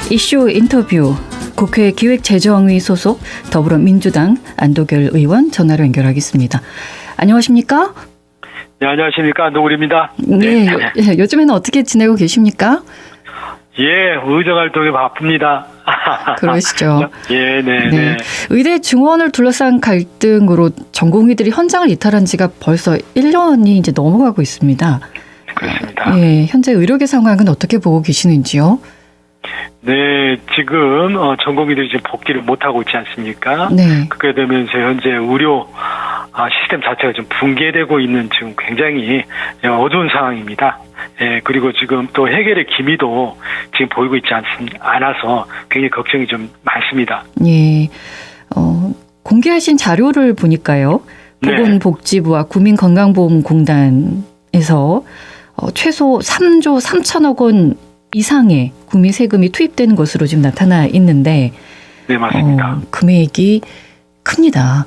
이슈 인터뷰 국회 기획재정위 소속 더불어민주당 안도결 의원 전화로 연결하겠습니다. 안녕하십니까? 네, 안녕하십니까. 안도결입니다. 네, 요즘에는 어떻게 지내고 계십니까? 예, 의정활동에 바쁩니다. 그러시죠. 예, 네, 네. 네. 의대 증원을 둘러싼 갈등으로 전공의들이 현장을 이탈한 지가 벌써 1년이 이제 넘어가고 있습니다. 그렇습니다. 예, 현재 의료계 상황은 어떻게 보고 계시는지요? 네, 지금 전공의들이 지금 복귀를 못하고 있지 않습니까? 네. 그렇게 되면서 현재 의료 시스템 자체가 좀 붕괴되고 있는 지금 굉장히 어두운 상황입니다. 예, 그리고 지금 또 해결의 기미도 지금 보이고 있지 않아서 굉장히 걱정이 좀 많습니다. 예, 공개하신 자료를 보니까요. 보건복지부와 국민건강보험공단에서 최소 3조 3천억 원 이상의 국민 세금이 투입되는 것으로 지금 나타나 있는데, 네, 맞습니다. 금액이 큽니다.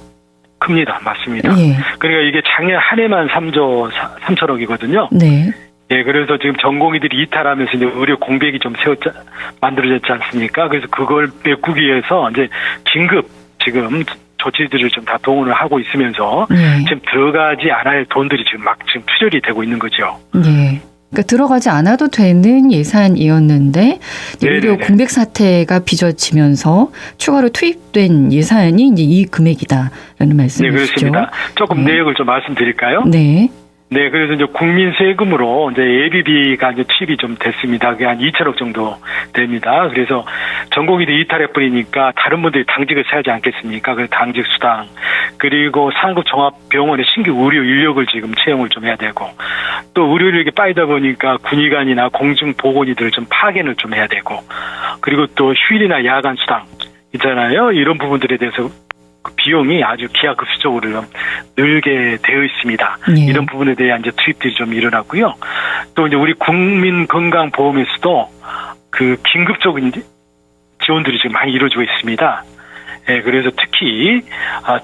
큽니다. 맞습니다. 예. 그러니까 이게 작년 한 해만 3조 3천억이거든요. 네. 예, 그래서 지금 전공의들이 이탈하면서 이제 의료 공백이 좀 만들어졌지 않습니까? 그래서 그걸 메꾸기 위해서 이제 긴급 지금 조치들을 좀 다 동원을 하고 있으면서 지금 들어가지 않아야 할 돈들이 지금 투절이 되고 있는 거죠. 예. 그러니까 들어가지 않아도 되는 예산이었는데 의료 공백 사태가 빚어지면서 추가로 투입된 예산이 이제 이 금액이다라는 말씀이시죠? 네, 그렇습니다. 조금 내역을 좀 말씀드릴까요? 네. 네, 그래서 이제 국민 세금으로 이제 예비비가 이제 투입이 좀 됐습니다. 그게 한 2천억 정도 됩니다. 그래서 전공의들이 이탈해버리니까 다른 분들이 당직을 세야 하지 않겠습니까? 그래서 당직 수당, 그리고 상급 종합병원의 신규 의료 인력을 지금 채용을 좀 해야 되고, 또 의료 인력이 빠지다 보니까 군의관이나 공중보건의들을 좀 파견을 좀 해야 되고, 그리고 또 휴일이나 야간 수당 있잖아요. 이런 부분들에 대해서 비용이 아주 기하급수적으로 늘게 되어 있습니다. 네. 이런 부분에 대한 이제 투입들이 좀 일어났고요. 또 이제 우리 국민건강보험에서도 그 긴급적인 지원들이 지금 많이 이루어지고 있습니다. 예, 그래서 특히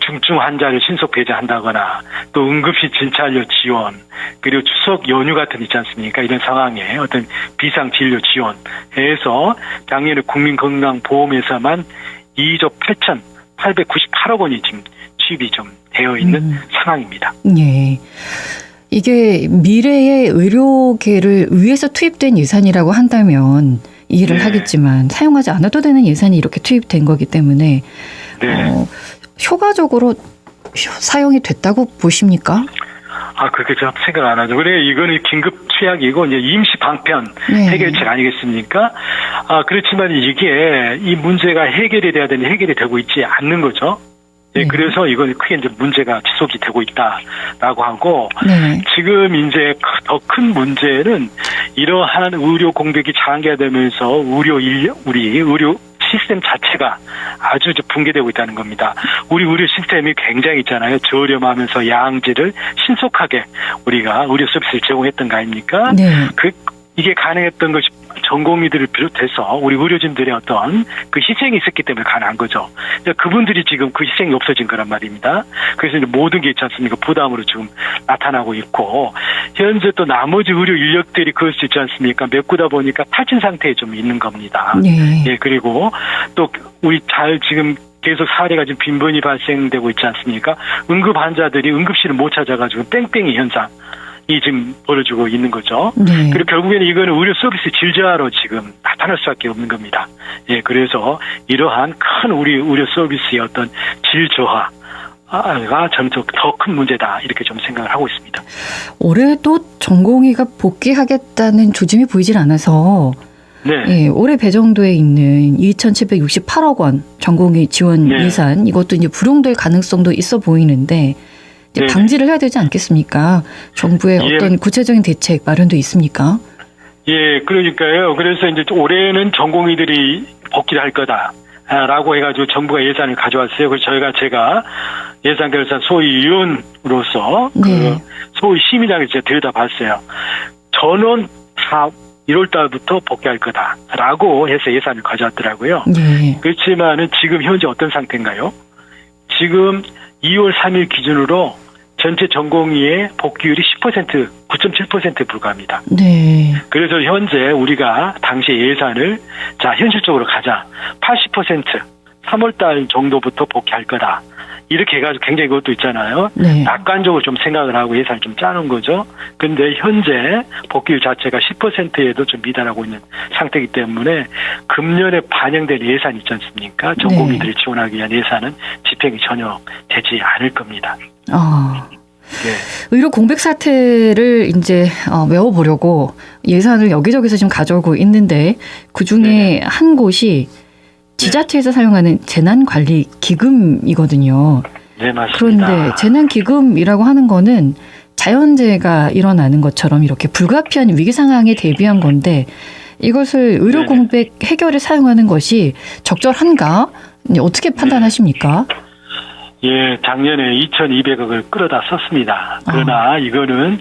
중증 환자를 신속 배제한다거나 또 응급실 진찰료 지원, 그리고 추석 연휴 같은 있지 않습니까? 이런 상황에 어떤 비상 진료 지원해서 작년에 국민건강보험에서만 2조 8,898억 원이 지금 투입이 좀 되어 있는 상황입니다. 예. 이게 미래의 의료계를 위해서 투입된 예산이라고 한다면 이해를 하겠지만 사용하지 않아도 되는 예산이 이렇게 투입된 거기 때문에 효과적으로 사용이 됐다고 보십니까? 그렇게 좀 생각 안 하죠. 그래, 이거는 긴급 취약이고, 이제 임시 방편 해결책 아니겠습니까? 그렇지만 이게, 이 문제가 해결이 돼야 되는데 해결이 되고 있지 않는 거죠. 네, 그래서 이건 크게 이제 문제가 지속이 되고 있다라고 하고, 지금 이제 더 큰 문제는 이러한 의료 공백이 장기화되면서 우리 의료 시스템 자체가 아주 붕괴되고 있다는 겁니다. 우리 의료 시스템이 굉장히 있잖아요. 저렴하면서 양질을 신속하게 우리가 의료 서비스를 제공했던 거 아닙니까? 이게 가능했던 것이 전공의들을 비롯해서 우리 의료진들의 어떤 그 희생이 있었기 때문에 가능한 거죠. 그분들이 지금 그 희생이 없어진 거란 말입니다. 그래서 이제 모든 게 있지 않습니까? 부담으로 지금 나타나고 있고, 현재 또 나머지 의료 인력들이 그럴 수 있지 않습니까? 메꾸다 보니까 탈진 상태에 좀 있는 겁니다. 예, 그리고 또 우리 지금 계속 사례가 지금 빈번히 발생되고 있지 않습니까? 응급 환자들이 응급실을 못 찾아가지고 뺑뺑이 현상. 이 지금 벌어지고 있는 거죠. 그리고 결국에는 이거는 의료 서비스 질 저하로 지금 나타날 수밖에 없는 겁니다. 예, 그래서 이러한 큰 우리 의료 서비스의 어떤 질 저하가 점점 더 큰 문제다, 이렇게 좀 생각을 하고 있습니다. 올해도 전공의가 복귀하겠다는 조짐이 보이질 않아서 예, 올해 배정돼 있는 2,768억 원 전공의 지원 예산, 이것도 이제 불용될 가능성도 있어 보이는데 방지를 해야 되지 않겠습니까? 정부의 어떤 구체적인 대책 마련도 있습니까? 예, 그러니까요. 그래서 이제 올해는 전공의들이 복귀를 할 거다라고 해가지고 정부가 예산을 가져왔어요. 그래서 제가 예산 결산 소위위원으로서 그 소위 심의장에서 제가 들여다봤어요. 전원 다 1월 달부터 복귀할 거다라고 해서 예산을 가져왔더라고요. 그렇지만은 지금 현재 어떤 상태인가요? 지금 2월 3일 기준으로 전체 전공의의 복귀율이 10%, 9.7%에 불과합니다. 네. 그래서 현재 우리가 당시 예산을 현실적으로 가자. 80% 3월달 정도부터 복귀할 거다. 이렇게 해가지고 굉장히 그것도 있잖아요. 네. 낙관적으로 좀 생각을 하고 예산을 좀 짜는 거죠. 근데 현재 복귀율 자체가 10%에도 좀 미달하고 있는 상태이기 때문에 금년에 반영된 예산 있지 않습니까? 전공의들을 지원하기 위한 예산은 집행이 전혀 되지 않을 겁니다. 네. 네. 의료 공백 사태를 이제 메워보려고 예산을 여기저기서 지금 가져오고 있는데 그 중에 한 곳이 지자체에서 사용하는 재난관리기금이거든요. 네, 맞습니다. 그런데 재난기금이라고 하는 거는 자연재해가 일어나는 것처럼 이렇게 불가피한 위기 상황에 대비한 건데 이것을 의료 공백 해결에 사용하는 것이 적절한가? 어떻게 판단하십니까? 예, 작년에 2,200억을 끌어다 썼습니다. 그러나 이거는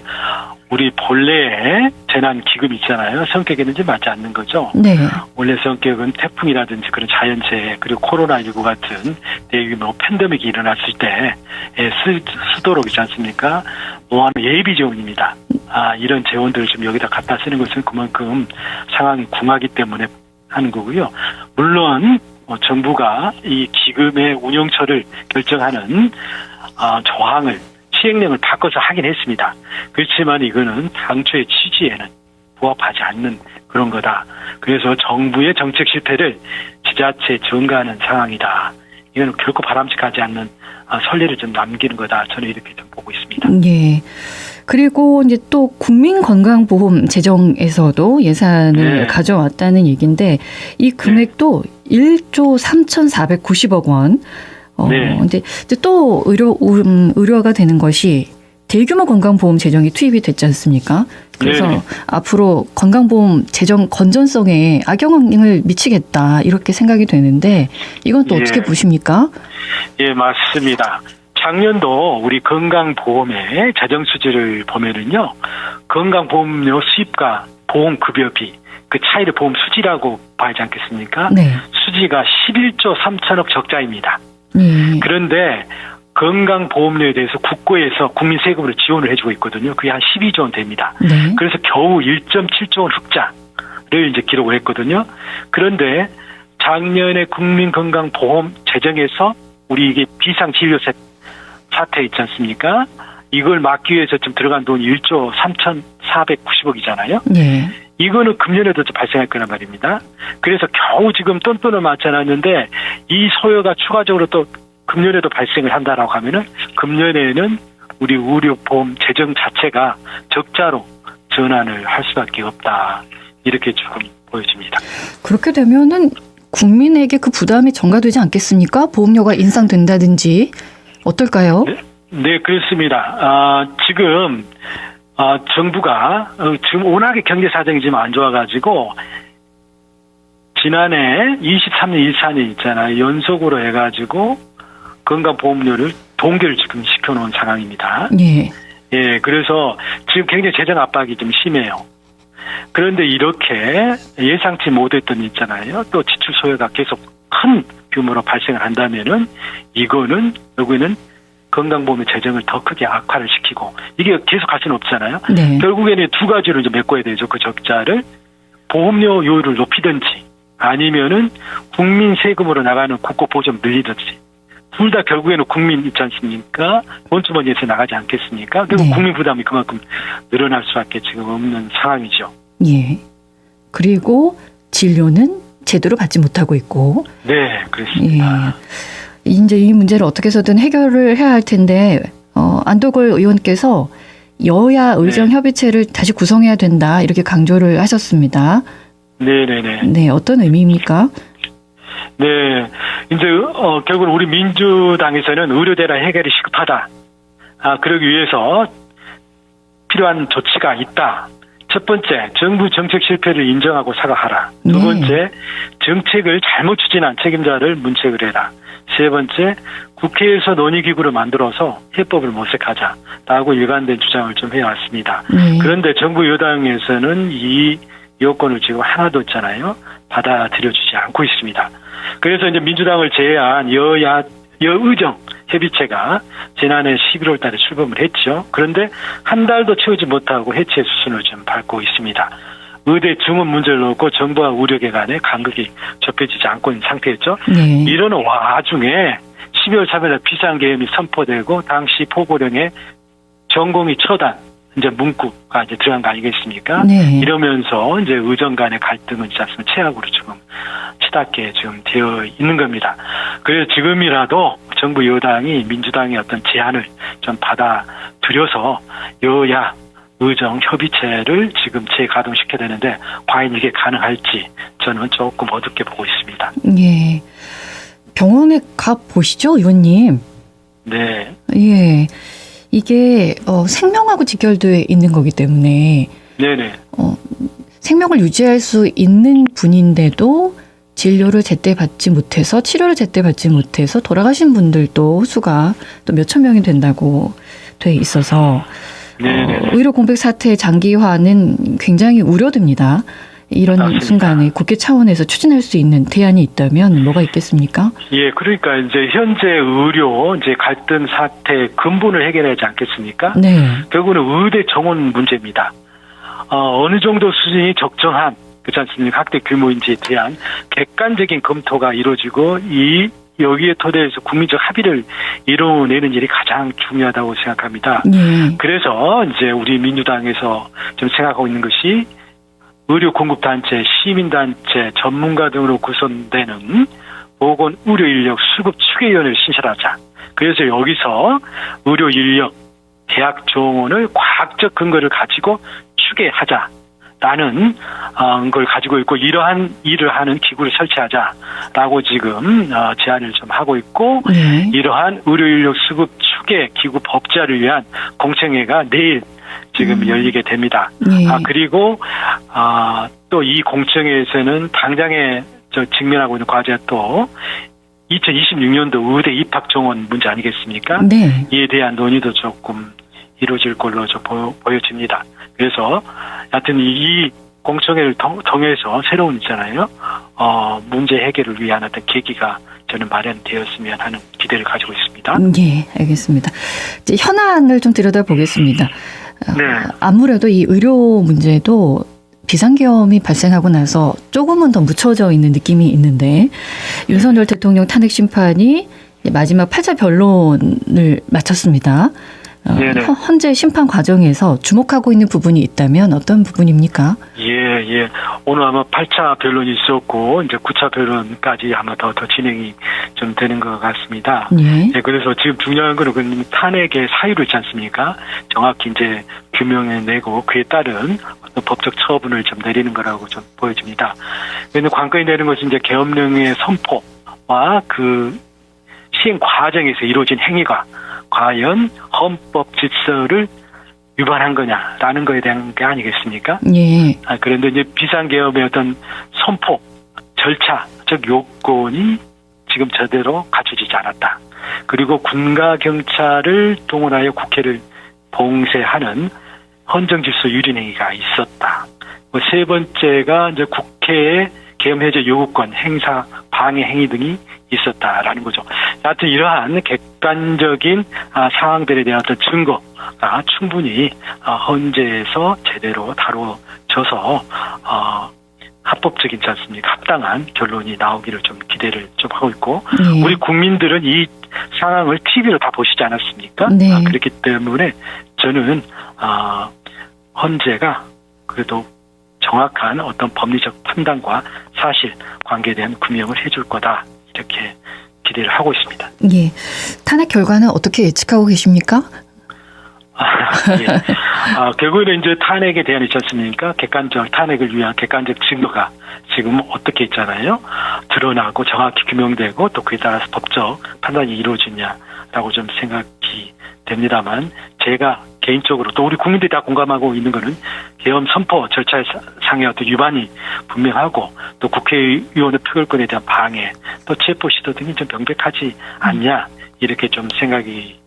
우리 본래의 재난기금 있잖아요. 성격에는 좀 맞지 않는 거죠. 네. 원래 성격은 태풍이라든지 그런 자연재해 그리고 코로나19 같은 대규모 팬데믹이 일어났을 때 쓰도록 있지 않습니까? 모아놓은 예비 재원입니다. 이런 재원들을 좀 여기다 갖다 쓰는 것은 그만큼 상황이 궁하기 때문에 하는 거고요. 물론 정부가 이 기금의 운영처를 결정하는 조항을 시행령을 바꿔서 하긴 했습니다. 그렇지만 이거는 당초의 취지에는 부합하지 않는 그런 거다. 그래서 정부의 정책 실패를 지자체에 전가하는 상황이다. 이거는 결코 바람직하지 않는 선례를 좀 남기는 거다. 저는 이렇게 좀 보고 있습니다. 예. 그리고 이제 또 국민건강보험 재정에서도 예산을 가져왔다는 얘기인데 이 금액도 1조 3,490억 원. 근데 또 의료가 되는 것이 대규모 건강보험 재정이 투입이 됐지 않습니까? 그래서 앞으로 건강보험 재정 건전성에 악영향을 미치겠다 이렇게 생각이 되는데 이건 또 어떻게 보십니까? 예, 맞습니다. 작년도 우리 건강보험의 재정 수지를 보면은요, 건강보험료 수입과 보험급여비 그 차이를 보험 수지라고 봐야지 않겠습니까? 네. 수지가 11조 3천억 적자입니다. 그런데 건강보험료에 대해서 국고에서 국민 세금으로 지원을 해주고 있거든요. 그게 한 12조 원 됩니다. 네. 그래서 겨우 1.7조 원 흑자를 이제 기록을 했거든요. 그런데 작년에 국민건강보험 재정에서 우리 이게 비상진료세 사태 있지 않습니까? 이걸 막기 위해서 좀 들어간 돈이 1조 3,490억이잖아요. 네. 이거는 금년에도 발생할 거란 말입니다. 그래서 겨우 지금 똔똔을 맞춰놨는데 이 소요가 추가적으로 또 금년에도 발생을 한다라고 하면은 금년에는 우리 의료보험 재정 자체가 적자로 전환을 할 수밖에 없다. 이렇게 조금 보여집니다. 그렇게 되면은 국민에게 그 부담이 전가되지 않겠습니까? 보험료가 인상된다든지 어떨까요? 네, 그렇습니다. 지금 정부가 지금 워낙에 경제 사정이 지금 안 좋아가지고 지난해 23년, 24년 있잖아요. 연속으로 해가지고 건강보험료를 동결을 지금 시켜놓은 상황입니다. 예. 예, 그래서 지금 굉장히 재정 압박이 좀 심해요. 그런데 이렇게 예상치 못했던 있잖아요. 또 지출 소요가 계속 큰 규모로 발생을 한다면은 이거는 여기는 건강보험의 재정을 더 크게 악화를 시키고 이게 계속 갈 수는 없잖아요. 네. 결국에는 두 가지를 이제 메꿔야 되죠. 그 적자를 보험료율을 높이든지 아니면은 국민 세금으로 나가는 국고 보전 늘리든지 둘 다 결국에는 국민 있지 않습니까? 원주머니에서 나가지 않겠습니까? 그리고 국민 부담이 그만큼 늘어날 수밖에 지금 없는 상황이죠. 예. 그리고 진료는 제대로 받지 못하고 있고. 네, 그렇습니다. 예. 이제 이 문제를 어떻게 해서든 해결을 해야 할 텐데 안도걸 의원께서 여야 의정 협의체를 다시 구성해야 된다 이렇게 강조를 하셨습니다. 네네네. 네, 어떤 의미입니까? 네, 이제 결국 우리 민주당에서는 의료대란 해결이 시급하다. 그러기 위해서 필요한 조치가 있다. 첫 번째, 정부 정책 실패를 인정하고 사과하라. 두 번째, 정책을 잘못 추진한 책임자를 문책을 해라. 세 번째, 국회에서 논의기구를 만들어서 해법을 모색하자라고 일관된 주장을 좀 해왔습니다. 그런데 정부 여당에서는 이 여건을 지금 하나도 있잖아요. 받아들여주지 않고 있습니다. 그래서 이제 민주당을 제외한 여의정 협의체가 지난해 11월 달에 출범을 했죠. 그런데 한 달도 채우지 못하고 해체 수순을 좀 밟고 있습니다. 의대 증원 문제를 놓고 정부와 의료계 간에 간극이 좁혀지지 않고 있는 상태였죠. 네. 이런 와중에 12월 3일 비상계엄이 선포되고 당시 포고령에 전공의 처단 이제 문구가 이제 들어간 거 아니겠습니까? 네. 이러면서 이제 의정 간의 갈등은 진짜 최악으로 지금 치닫게 지금 되어 있는 겁니다. 그래서 지금이라도 정부 여당이 민주당의 어떤 제안을 좀 받아들여서 여야 의정 협의체를 지금 재가동시켜야 되는데 과연 이게 가능할지 저는 조금 어둡게 보고 있습니다. 예. 병원에 가 보시죠, 의원님. 네. 예. 이게 생명하고 직결되어 있는 거기 때문에 네네. 생명을 유지할 수 있는 분인데도 진료를 제때 받지 못해서 치료를 제때 받지 못해서 돌아가신 분들도 수가 또 몇천 명이 된다고 돼 있어서 의료 공백 사태의 장기화는 굉장히 우려됩니다. 이런 맞습니다. 순간에 국회 차원에서 추진할 수 있는 대안이 있다면 뭐가 있겠습니까? 예, 그러니까 이제 현재 의료 이제 갈등 사태 근본을 해결하지 않겠습니까? 네. 결국은 의대 정원 문제입니다. 어느 정도 수준이 적정한 그렇지 않습니까? 학대 규모인지에 대한 객관적인 검토가 이루어지고 여기에 토대해서 국민적 합의를 이뤄내는 일이 가장 중요하다고 생각합니다. 네. 그래서 이제 우리 민주당에서 좀 생각하고 있는 것이 의료 공급단체, 시민단체, 전문가 등으로 구성되는 보건 의료 인력 수급 추계위원회를 신설하자. 그래서 여기서 의료 인력, 대학 정원을 과학적 근거를 가지고 추계하자라는 걸 가지고 있고 이러한 일을 하는 기구를 설치하자라고 지금 제안을 좀 하고 있고 네. 이러한 의료 인력 수급 추계 기구 법제화를 위한 공청회가 내일 지금 열리게 됩니다. 네. 그리고 또 이 공청회에서는 당장에 직면하고 있는 과제가 또 2026년도 의대 입학 정원 문제 아니겠습니까? 네. 이에 대한 논의도 조금 이루어질 걸로 좀 보여집니다. 그래서 하여튼 이 공청회를 통해서 새로운 있잖아요. 문제 해결을 위한 어떤 계기가 저는 마련되었으면 하는 기대를 가지고 있습니다. 예, 알겠습니다. 이제 현안을 좀 들여다보겠습니다. 네. 아무래도 이 의료 문제도 비상계엄이 발생하고 나서 조금은 더 묻혀져 있는 느낌이 있는데 윤석열 대통령 탄핵 심판이 마지막 8차 변론을 마쳤습니다. 현재 심판 과정에서 주목하고 있는 부분이 있다면 어떤 부분입니까? 예. 오늘 아마 8차 변론이 있었고 이제 9차 변론까지 아마 더 진행이 좀 되는 것 같습니다. 예. 그래서 지금 중요한 거는 탄핵의 사유를 있지 않습니까? 정확히 이제 규명해내고 그에 따른 어떤 법적 처분을 좀 내리는 거라고 좀 보여집니다. 그런데 관건이 되는 것이 이제 계엄령의 선포와 그 시행 과정에서 이루어진 행위가 과연 헌법 질서를 위반한 거냐라는 거에 대한 게 아니겠습니까? 예. 그런데 이제 비상계엄의 어떤 선포, 절차, 즉 요건이 지금 제대로 갖춰지지 않았다. 그리고 군과 경찰을 동원하여 국회를 봉쇄하는 헌정질서 유린 행위가 있었다. 세 번째가 이제 국회의 계엄 해제 요구권 행사 방해 행위 등이 있었다라는 거죠. 하여튼 이러한 객관적인 상황들에 대한 어떤 증거가 충분히 헌재에서 제대로 다뤄져서 합법적이지 않습니까? 합당한 결론이 나오기를 좀 기대를 좀 하고 있고 우리 국민들은 이 상황을 TV로 다 보시지 않았습니까? 네. 그렇기 때문에 저는 헌재가 그래도 정확한 어떤 법리적 판단과 사실 관계에 대한 규명을 해줄 거다 이렇게 기대를 하고 있습니다. 예, 탄핵 결과는 어떻게 예측하고 계십니까? 예. 결국에는 이제 탄핵에 대한 있지 않습니까? 탄핵을 위한 객관적 증거가 지금 어떻게 있잖아요. 드러나고 정확히 규명되고 또 그에 따라서 법적 판단이 이루어지냐라고 좀 생각이 됩니다만 제가 개인적으로 또 우리 국민들이 다 공감하고 있는 거는 계엄 선포 절차상의 어떤 위반이 분명하고 또 국회의원의 표결권에 대한 방해 또 체포 시도 등이 좀 명백하지 않냐 이렇게 좀 생각이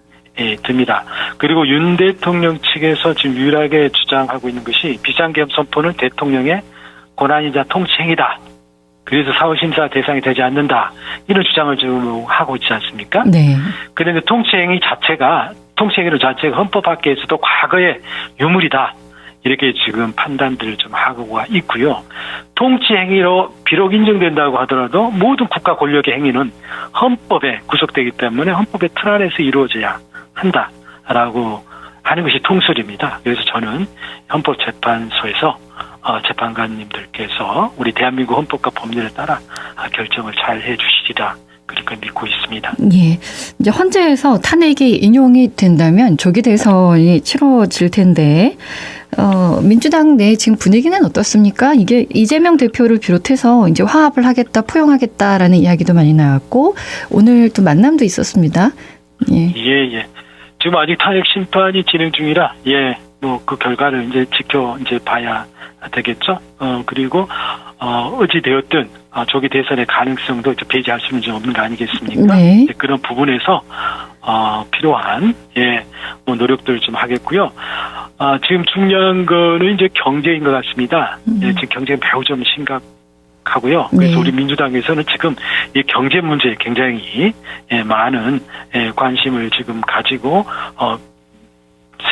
듭니다. 그리고 윤 대통령 측에서 지금 유일하게 주장하고 있는 것이 비상계엄 선포는 대통령의 권한이자 통치행위다. 그래서 사후심사 대상이 되지 않는다. 이런 주장을 좀 하고 있지 않습니까? 네. 그런데 통치행위 자체가 헌법 밖에서도 과거의 유물이다. 이렇게 지금 판단들을 좀 하고 있고요. 통치행위로 비록 인정된다고 하더라도 모든 국가 권력의 행위는 헌법에 구속되기 때문에 헌법의 틀 안에서 이루어져야 한다라고 하는 것이 통설입니다. 그래서 저는 헌법재판소에서 재판관님들께서 우리 대한민국 헌법과 법률에 따라 결정을 잘 해주시리라 그렇게 믿고 있습니다. 예, 이제 헌재에서 탄핵이 인용이 된다면 조기 대선이 치러질 텐데 민주당 내 지금 분위기는 어떻습니까? 이게 이재명 대표를 비롯해서 이제 화합을 하겠다, 포용하겠다라는 이야기도 많이 나왔고 오늘 또 만남도 있었습니다. 예. 예. 지금 아직 탄핵 심판이 진행 중이라 뭐 그 결과를 이제 봐야 되겠죠. 그리고 어찌 되었든 조기 대선의 가능성도 이제 배제할 수는 좀 없는 거 아니겠습니까? 네. 그런 부분에서 필요한 뭐 노력들을 좀 하겠고요. 지금 중요한 거는 이제 경제인 것 같습니다. 지금 경제가 매우 좀 심각하고요. 그래서 네. 우리 민주당에서는 지금 이 경제 문제에 굉장히 많은 관심을 지금 가지고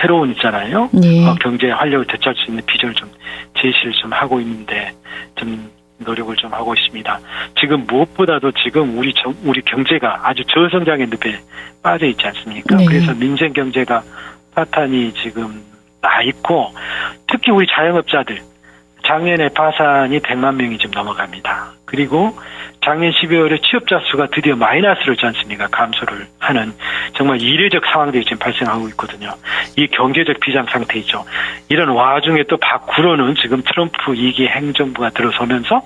새로운 있잖아요. 네. 경제 활력을 되찾을 수 있는 비전을 좀 제시를 좀 하고 있는데 좀 노력을 좀 하고 있습니다. 지금 무엇보다도 지금 우리 경제가 아주 저성장의 늪에 빠져 있지 않습니까? 네. 그래서 민생 경제가 파탄이 지금 나 있고 특히 우리 자영업자들 작년에 파산이 100만 명이 좀 넘어갑니다. 그리고 작년 12월에 취업자 수가 드디어 마이너스를 했지 않습니까? 감소를 하는 정말 이례적 상황들이 지금 발생하고 있거든요. 이 경제적 비상 상태이죠. 이런 와중에 또 밖으로는 지금 트럼프 2기 행정부가 들어서면서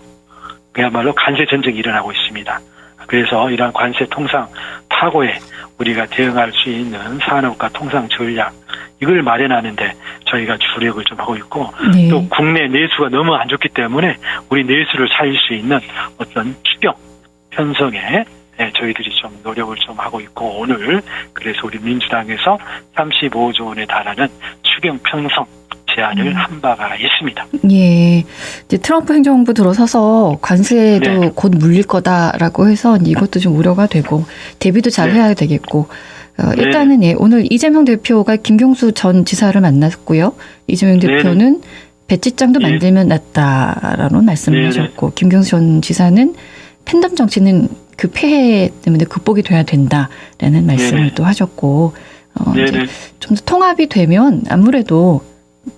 그야말로 관세 전쟁이 일어나고 있습니다. 그래서 이러한 관세 통상 파고에 우리가 대응할 수 있는 산업과 통상 전략 이걸 마련하는데 저희가 주력을 좀 하고 있고 네. 또 국내 내수가 너무 안 좋기 때문에 우리 내수를 살릴 수 있는 어떤 추경 편성에 저희들이 좀 노력을 좀 하고 있고 오늘 그래서 우리 민주당에서 35조 원에 달하는 추경 편성 제안을 한 바가 있습니다. 예, 이제 트럼프 행정부 들어서서 관세도 네. 곧 물릴 거다라고 해서 이것도 좀 우려가 되고 대비도 잘 해야 되겠고 일단은 오늘 이재명 대표가 김경수 전 지사를 만났고요. 이재명 대표는 배지장도 만들면 낫다라는 말씀을 하셨고 김경수 전 지사는 팬덤 정치는 그 폐해 때문에 극복이 돼야 된다라는 말씀을 또 하셨고 좀 더 통합이 되면 아무래도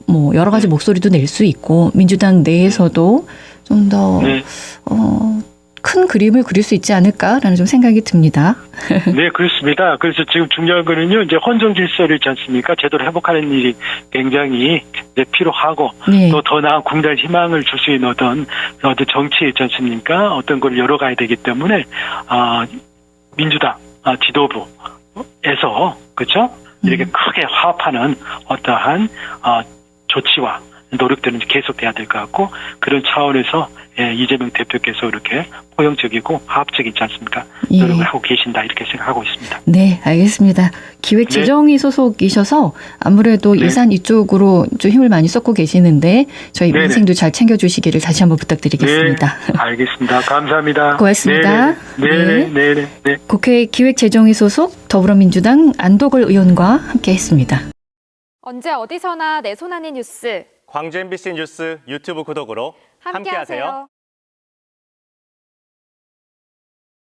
뭐 여러 가지 목소리도 낼 수 있고 민주당 내에서도 좀 더 큰 그림을 그릴 수 있지 않을까라는 좀 생각이 듭니다. 네, 그렇습니다. 그래서 지금 중요한 거는요, 이제 헌정 질서를 있지 않습니까? 제도를 회복하는 일이 굉장히 이제 필요하고 또 더 나은 국민들 희망을 줄 수 있는 어떤 정치 있지 않습니까? 어떤 걸 열어가야 되기 때문에 민주당 지도부에서 그렇죠? 이렇게 크게 화합하는 어떠한 조치와 노력들은 계속돼야 될 것 같고 그런 차원에서 이재명 대표께서 이렇게 포용적이고 화합적이지 않습니까? 노력을 하고 계신다 이렇게 생각하고 있습니다. 네, 알겠습니다. 기획재정위 소속이셔서 아무래도 예산 이쪽으로 좀 힘을 많이 쏟고 계시는데 저희 민생도 잘 챙겨주시기를 다시 한번 부탁드리겠습니다. 네, 알겠습니다. 감사합니다. 고맙습니다. 네. 국회 기획재정위 소속 더불어민주당 안도걸 의원과 함께했습니다. 언제 어디서나 내 손 안의 뉴스 광주 MBC 뉴스 유튜브 구독으로 함께하세요.